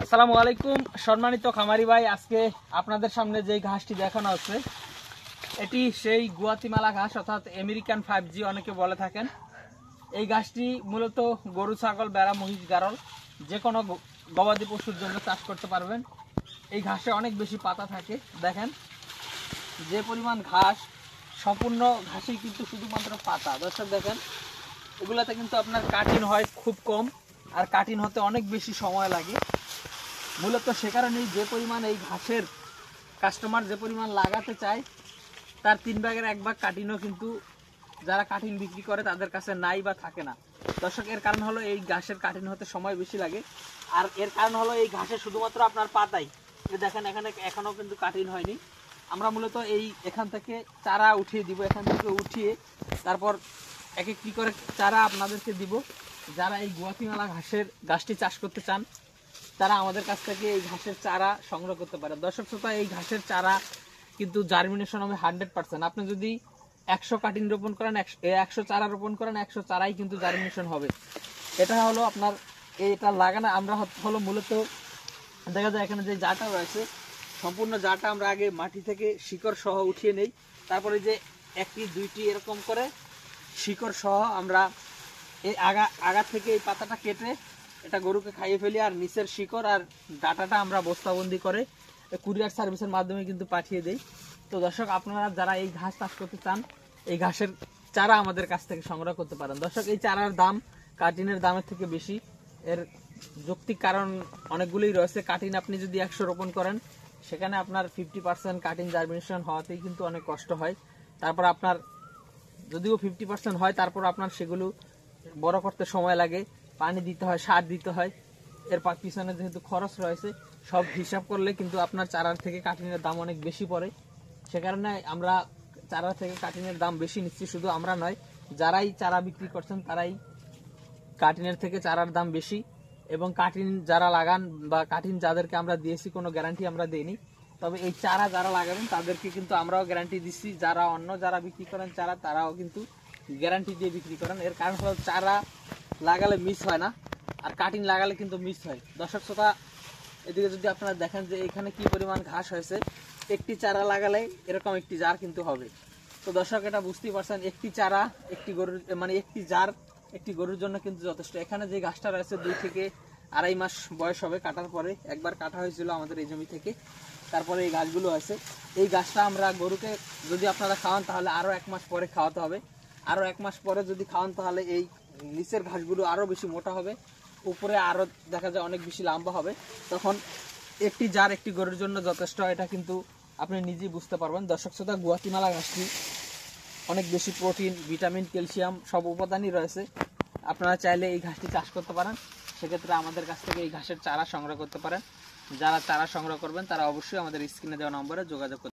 আসসালামু আলাইকুম সম্মানিত খামারি ভাই, আজকে আপনাদের সামনে যে ঘাসটি দেখানো হচ্ছে এটি সেই গুয়াতিমালা ঘাস অর্থাৎ আমেরিকান 5G অনেকে বলে থাকেন। এই ঘাসটি মূলত গরু, ছাগল, ভেড়া, মহিষ, গারল যে কোনো গবাদি পশুর জন্য চাষ করতে পারবেন। এই ঘাসে অনেক বেশি পাতা থাকে, দেখেন যে পরিমাণ ঘাস, সম্পূর্ণ ঘাসই কিন্তু শুধুমাত্র পাতা। দর্শক দেখেন, এগুলাতে কিন্তু আপনার কাটিং হয় খুব কম, আর কাটিং হতে অনেক বেশি সময় লাগে। মূলত সে কারণেই যে পরিমাণ এই ঘাসের কাস্টমার যে পরিমাণ লাগাতে চায় তার 3 ভাগের 1 ভাগ কাটিংও কিন্তু যারা কাটিং বিক্রি করে তাদের কাছে নাই বা থাকে না। দর্শক, এর কারণ হলো এই ঘাসের কাটিং হতে সময় বেশি লাগে, আর এর কারণ হলো এই ঘাসে শুধুমাত্র আপনার পাতাই দেখেন এখানে এখনো কিন্তু কাটিং হয়নি। আমরা মূলত এখান থেকে চারা উঠিয়ে দিব, এখান থেকে উঠিয়ে তারপর এক একটি করে চারা আপনাদেরকে দিব। যারা এই গুয়াতিমালা ঘাসটি চাষ করতে চান তারা আমাদের কাছ থেকে এই ঘাসের চারা সংগ্রহ করতে পারে। দর্শক শ্রোতা, এই ঘাসের চারা কিন্তু জার্মিনেশন হবে 100%। আপনি যদি 100 কাটিং রোপণ করেন, 100 চারা রোপণ করেন, 100 চারাই কিন্তু জার্মিনেশন হবে। এটা হলো আপনার এটা লাগানো আমরা হলো মূলত দেখা যায় এখানে যে জাটা রয়েছে সম্পূর্ণ জাটা আমরা আগে মাটি থেকে শিকড় সহ উঠিয়ে নেই, তারপরে যে একটি দুইটি এরকম করে শিকড় সহ আমরা এই আগা থেকে এই পাতাটা কেটে এটা গরুকে খাইয়ে ফেলি, আর নিচের শিকড় আর ডাটাটা আমরা বস্তাবন্দি করে কুরিয়ার সার্ভিসের মাধ্যমে কিন্তু পাঠিয়ে দেই। তো দর্শক, আপনারা যারা এই ঘাস চাষ করতে চান এই ঘাসের চারা আমাদের কাছ থেকে সংগ্রহ করতে পারেন। দর্শক, এই চারার দাম কাটিনের দামের থেকে বেশি। এর যৌক্তিক কারণ অনেকগুলোই রয়েছে। কাটিন আপনি যদি 100 রোপণ করেন সেখানে আপনার 50% কাটিন জার্মিনেশন হওয়াতেই কিন্তু অনেক কষ্ট হয়। তারপর আপনার যদিও 50% হয়, তারপর আপনার সেগুলো বড় করতে সময় লাগে, পানি দিতে হয়, সার দিতে হয়, এর পিছনে যেহেতু খরচ রয়েছে সব হিসাব করলে কিন্তু আপনার চারার থেকে কাটিনের দাম অনেক বেশি পড়ে। সে কারণে আমরা চারা থেকে কাটিনের দাম বেশি নিচ্ছি। শুধু আমরা নয়, যারাই চারা বিক্রি করছেন তারাই কাটিনের থেকে চারার দাম বেশি। এবং কাটিন যারা লাগান বা কাটিন যাদেরকে আমরা দিয়েছি কোনো গ্যারান্টি আমরা দেইনি, তবে এই চারা যারা লাগাবেন তাদেরকে কিন্তু আমরাও গ্যারান্টি দিচ্ছি। যারা অন্য যারা বিক্রি করেন চারা তারাও কিন্তু গ্যারান্টি দিয়ে বিক্রি করেন। এর কারণ হলো চারা লাগালে মিস হয় না, আর কাটিং লাগালে কিন্তু মিস হয়। দর্শক শ্রোতা, এদিকে যদি আপনারা দেখেন যে এখানে কি পরিমাণ ঘাস হয়েছে, একটি চারা লাগালে এরকম একটি জার কিন্তু হবে। তো দর্শক, এটা বুঝতেই পারছেন একটি চারা একটি গরুর মানে একটি জার একটি গরুর জন্য কিন্তু যথেষ্ট। এখানে যে ঘাসটা রয়েছে 2 থেকে 2.5 মাস বয়স হবে কাটার পরে, একবার কাটা হয়েছিল আমাদের এই জমি থেকে, তারপরে এই ঘাসগুলো আছে। এই ঘাসটা আমরা গরুকে যদি আপনারা খাওয়ান তাহলে আরও 1 মাস পরে খাওয়াতে হবে। আরও 1 মাস পরে যদি খাওয়ান তাহলে এই নিচের ঘাসগুলো আরও বেশি মোটা হবে, উপরে আরও দেখা যায় অনেক বেশি লম্বা হবে। তখন একটি জার একটি গরুর জন্য যথেষ্ট, এটা কিন্তু আপনি নিজেই বুঝতে পারবেন। দর্শক শ্রোতা, গুয়াতিমালা ঘাসটি অনেক বেশি প্রোটিন, ভিটামিন, ক্যালসিয়াম সব উপাদানই রয়েছে। আপনারা চাইলে এই ঘাসটি চাষ করতে পারেন। সেক্ষেত্রে আমাদের কাছ থেকে এই ঘাসের চারা সংগ্রহ করতে পারেন। যারা চারা সংগ্রহ করবেন তারা অবশ্যই আমাদের স্ক্রিনে দেওয়া নম্বরে যোগাযোগ করতে